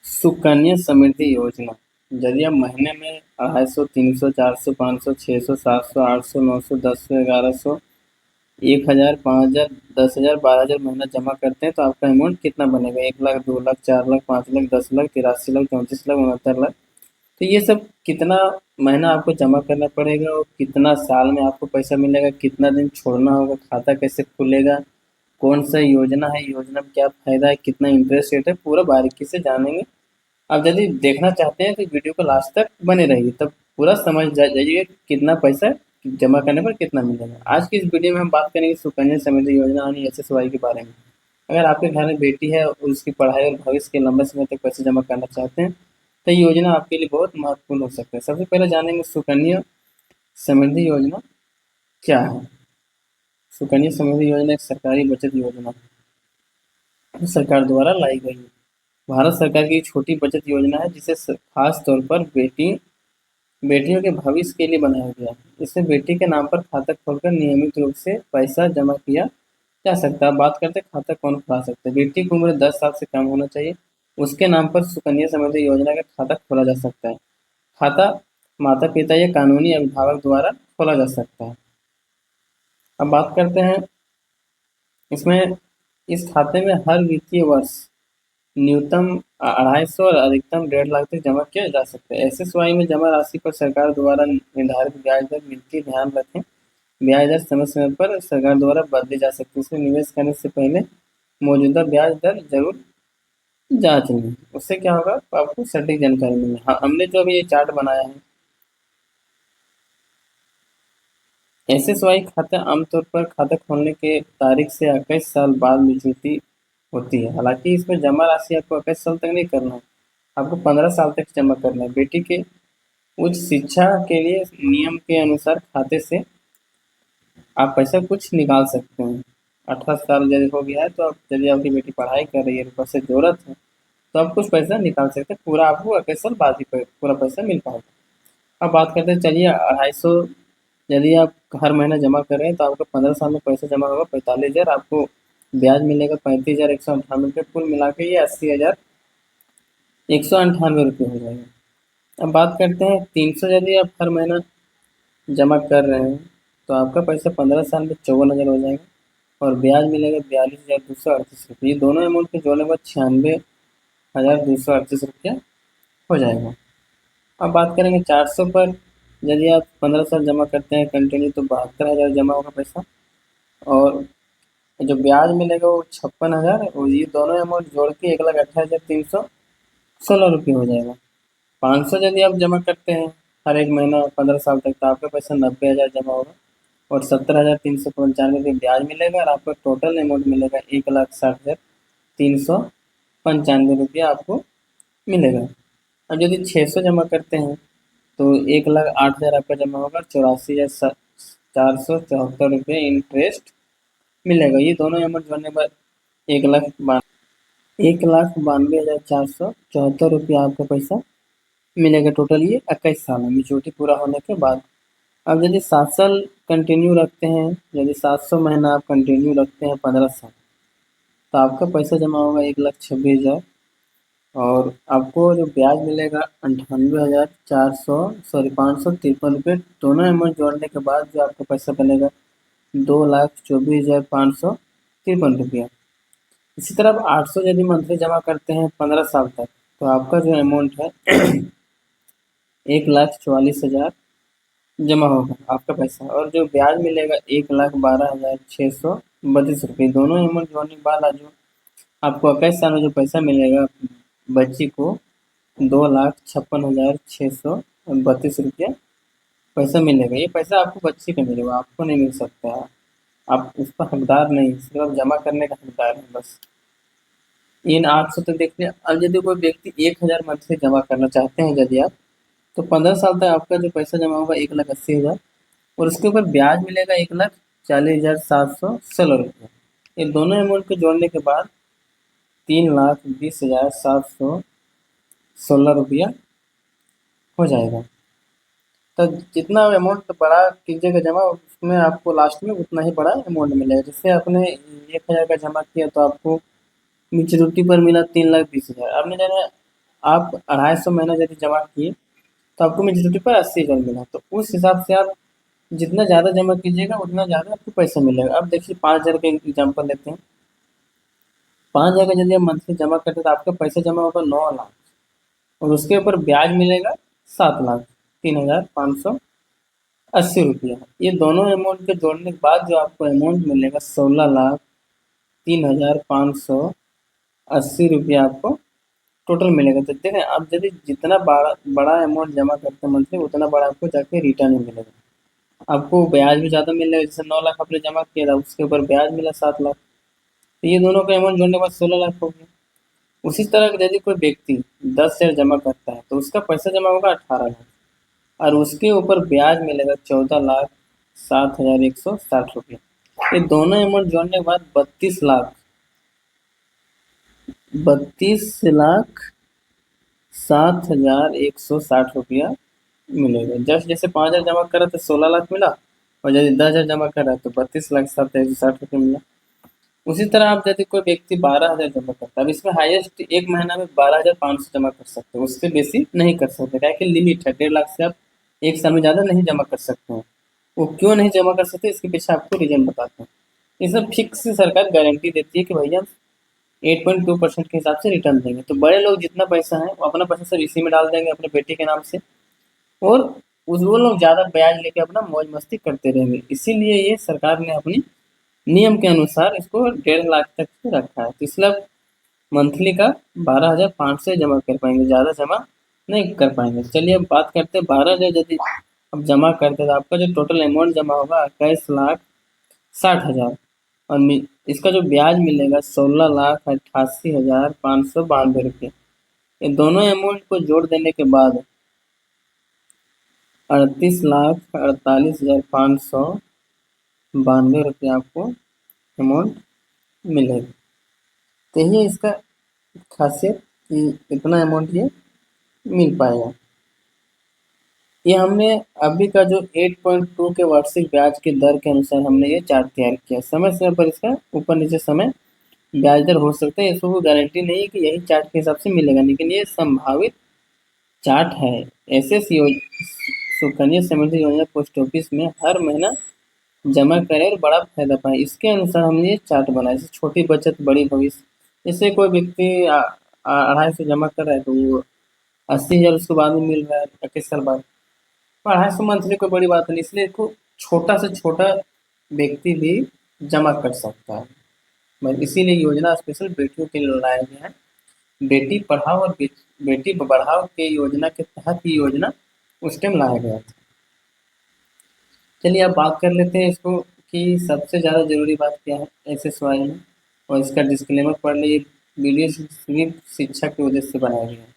सुकन्या समृद्धि योजना। यदि आप महीने में 250, 300, 400, 500, 600, 700, 800, 900, 1000, 1100, 1000, 5000, 10000, 12000 महीना जमा करते हैं तो आपका अमाउंट कितना बनेगा? 1 लाख, 2 लाख, 4 लाख, 5 लाख, 10 लाख, 83 लाख, 34 लाख, 69 लाख। तो ये सब कितना महीना आपको जमा करना पड़ेगा और कितना साल में आपको पैसा मिलेगा, कितना दिन छोड़ना होगा, खाता कैसे खुलेगा, कौन सा योजना है, योजना में क्या फायदा है, कितना इंटरेस्ट रेट है, पूरा बारीकी से जानेंगे। आप यदि देखना चाहते हैं तो वीडियो को लास्ट तक बने रहिए, तब पूरा समझ जाइए कि कितना पैसा जमा करने पर कितना मिलेगा। आज की इस वीडियो में हम बात करेंगे सुकन्या समृद्धि योजना यानी एसएसवाई के बारे में। अगर आपके घर में बेटी है और उसकी पढ़ाई और भविष्य के लंबे समय तक पैसे जमा करना चाहते हैं तो ये योजना आपके लिए बहुत महत्वपूर्ण हो सकता है। सबसे पहले जानेंगे सुकन्या समृद्धि योजना क्या है। सुकन्या समृद्धि योजना एक सरकारी बचत योजना है, सरकार द्वारा लाई गई है। भारत सरकार की छोटी बचत योजना है जिसे खास तौर पर बेटियों के भविष्य के लिए बनाया गया है। इससे बेटी के नाम पर खाता खोलकर नियमित रूप से पैसा जमा किया जा सकता है। बात करते हैं खाता कौन खुला सकता है। बेटी की उम्र 10 साल से कम होना चाहिए, उसके नाम पर सुकन्या समृद्धि योजना का खाता खोला जा सकता है। खाता माता पिता या कानूनी अभिभावक द्वारा खोला जा सकता है। अब बात करते हैं इसमें, इस खाते में हर वित्तीय वर्ष न्यूनतम 250 और अधिकतम 1.5 लाख तक जमा किया जा सकता है। एसएसवाई में जमा राशि पर सरकार द्वारा निर्धारित ब्याज दर मिलती है। ध्यान रखें, ब्याज दर समय समय पर सरकार द्वारा बदली जा सकती है, इसमें निवेश करने से पहले मौजूदा ब्याज दर जरूर जांच लें। उससे क्या होगा, आपको सटीक जानकारी मिलेगी। हाँ, हमने जो अभी ये चार्ट बनाया है, एसएसवाई खाता आमतौर पर खाता खोलने के तारीख से 21 साल बाद मैच्योरिटी होती है। हालांकि इसमें जमा राशि आपको 21 साल तक नहीं करना है, आपको 15 साल तक जमा करना है। बेटी के उच्च शिक्षा के लिए नियम के अनुसार खाते से आप पैसा कुछ निकाल सकते हैं। 18 साल यदि हो गया है तो आप, यदि आपकी बेटी पढ़ाई कर रही है, पैसे जरूरत है, तो आप कुछ पैसा निकाल सकते हैं। पूरा आपको 21 साल बाद ही पूरा पैसा मिल पाएगा। अब बात करते हैं, चलिए 250 यदि आप हर महीना जमा कर रहे हैं तो आपका 15 साल में पैसा जमा होगा 45,000, आपको ब्याज मिलेगा 35,198 रुपये, कुल मिला के ये 80,198 रुपये हो जाएगा। अब बात करते हैं 300 यदि आप हर महीना जमा कर रहे हैं तो आपका पैसा 15 साल में 54,000 हो जाएगा और ब्याज मिलेगा 42,238 रुपये। ये दोनों अमाउंट के जोड़ने के बाद 96,238 रुपया हो जाएगा। अब बात करेंगे 400 पर, यदि आप 15 साल जमा करते हैं कंटिन्यू तो 72,000 जमा होगा पैसा और जो ब्याज मिलेगा वो 56,000, और ये दोनों अमाउंट जोड़ के 1,28,316 रुपये हो जाएगा। 500 यदि आप जमा करते हैं हर एक महीना 15 साल तक तो आपका पैसा 90,000 जमा होगा और 70,395 ब्याज मिलेगा और आपका टोटल अमाउंट मिलेगा 1,60,395 आपको मिलेगा। अब यदि 600 जमा करते हैं तो 1,08,000 आपका जमा होगा, 84,474 रुपये इंटरेस्ट मिलेगा। ये दोनों अमाउंट जोड़ने के बाद 1,92,474 रुपया आपका पैसा मिलेगा टोटल, ये 21 साल में मेच्योरिटी पूरा होने के बाद। अब यदि 7 साल कंटिन्यू रखते हैं, यदि 700 महीना आप कंटिन्यू रखते हैं 15 साल तो आपका पैसा जमा होगा 1,26,000 और आपको जो ब्याज मिलेगा 98,400 सॉरी 553 रुपये। दोनों अमाउंट जोड़ने के बाद जो आपका पैसा बनेगा 2,24,553 रुपया। इसी तरह आप 800 यदि मंथली जमा करते हैं 15 साल तक तो आपका जो अमाउंट है 1,44,000 जमा होगा आपका पैसा और जो ब्याज मिलेगा 1,12,632 रुपये। दोनों अमाउंट जोड़ने के बाद आज जो आपको 21 साल में जो पैसा मिलेगा बच्ची को 2,56,632 रुपया पैसा मिलेगा। ये पैसा आपको बच्ची को मिलेगा, आपको नहीं मिल सकता है, आप उसका हकदार नहीं, सिर्फ जमा करने का हकदार है बस। इन 800 तो देखते हैं। अब यदि कोई व्यक्ति 1,000 मंथली जमा करना चाहते हैं यदि आप, तो 15 साल तक आपका जो पैसा जमा होगा 1,80,000 और उसके ऊपर ब्याज मिलेगा 1,40,716 रुपये। ये दोनों अमाउंट को जोड़ने के बाद 3,20,716 रुपया हो जाएगा। तो जितना अमाउंट बड़ा कीजिएगा जमा, उसमें आपको लास्ट में उतना ही बड़ा अमाउंट मिलेगा। जैसे आपने 1,000 का जमा किया तो आपको मेच्योरिटी पर मिला 3,20,000, आपने जाना आप 250 महीना यदि जमा किए तो आपको मेच्योरिटी पर 80,000 मिला। तो उस हिसाब से आप जितना ज़्यादा जमा कीजिएगा उतना ज़्यादा आपको पैसा मिलेगा। अब देखिए 5,000 का एग्जाम्पल लेते हैं। 5,000 का यदि आप मंथली जमा करते हैं तो आपका पैसा जमा होगा 9 लाख, और उसके ऊपर ब्याज मिलेगा 7 लाख, 3,580 रुपया। ये दोनों अमाउंट के जोड़ने के बाद जो आपको अमाउंट मिलेगा 16,03,580 रुपया आपको टोटल मिलेगा। तो देखें आप यदि जितना बड़ा बड़ा अमाउंट जमा करते हैं मंथली, उतना बड़ा आपको जाके रिटर्न मिलेगा। आपको ब्याज भी ज़्यादा मिलेगा। जैसे 9 लाख आपने जमा किया था, उसके ऊपर ब्याज मिला 7 लाख, तो ये दोनों का अमाउंट जोड़ने के बाद 16 लाख हो गया। उसी तरह यदि कोई व्यक्ति 10 शेयर जमा करता है तो उसका पैसा जमा होगा 18 लाख, और उसके ऊपर ब्याज मिलेगा 14,07,160 रुपये। ये दोनों अमाउंट जोड़ने के बाद 32,07,160 रुपया मिलेगा। जस्ट जैसे 5,000 जमा करा तो 16 लाख मिला, और यदि 10,000 जमा करा तो 32,07,160 रुपये मिला। उसी तरह आप यदि कोई व्यक्ति 12,000 जमा करता है, अब इसमें हाईएस्ट एक महीना में 12,500 जमा कर सकते हैं, उससे बेसी नहीं कर सकते, क्या कि लिमिट है 1.5 लाख से आप एक साल में ज़्यादा नहीं जमा कर सकते हैं। वो क्यों नहीं जमा कर सकते, इसके पीछे आपको रीजन बताते हैं। ये सब फिक्स सरकार गारंटी देती है कि भैया 8.2% के हिसाब से रिटर्न देंगे। तो बड़े लोग जितना पैसा है वो अपना पैसा सब इसी में डाल देंगे अपने बेटे के नाम से, और वो लोग ज़्यादा ब्याज लेके अपना मौज मस्ती करते रहेंगे। इसीलिए ये सरकार ने अपनी नियम के अनुसार इसको 1.5 लाख तक से रखा है। तो इसलिए आप मंथली का 12,500 जमा कर पाएंगे, ज़्यादा जमा नहीं कर पाएंगे। चलिए अब बात करते हैं 12,000 यदि आप जमा करते हैं तो आपका जो टोटल अमाउंट जमा होगा 21,60,000, और इसका जो ब्याज मिलेगा 16,88,592 रुपये। ये दोनों अमाउंट को जोड़ देने के बाद 38,48,592 रुपये आपको अमाउंट मिलेगा। तो ये इसका खासियत कि इतना अमाउंट ये मिल पाएगा। ये हमने अभी का जो 8.2 के वार्षिक ब्याज की दर के अनुसार हमने ये चार्ट तैयार किया। समय समय पर इसका ऊपर नीचे समय ब्याज दर हो सकता है, इसको गारंटी नहीं है कि यही चार्ट के हिसाब से मिलेगा, लेकिन ये संभावित चार्ट है। एसएस सुकन्या समृद्धि योजना पोस्ट ऑफिस में हर महीना जमा करें और बड़ा फायदा पाए, इसके अनुसार हमने ये चार्ट बनाया। जैसे छोटी बचत बड़ी भविष्य, जैसे कोई व्यक्ति 250 जमा कर रहा है तो वो 80,000 उसको बाद में मिल रहा है 21 साल बाद। 250 मंथली कोई बड़ी बात नहीं, इसलिए इसको छोटा से छोटा व्यक्ति भी जमा कर सकता है। बस इसीलिए योजना स्पेशल बेटियों के लिए लाया गया है। बेटी पढ़ाओ और बेटी बढ़ाओ के योजना के तहत ये योजना उस टाइम लाया गया था। चलिए अब बात कर लेते हैं इसको कि सबसे ज़्यादा ज़रूरी बात क्या है एसएसवाई में, और इसका डिस्क्लेमर पढ़ लीजिए। वीडियो सिर्फ शिक्षा के उद्देश्य से बनाया गया है।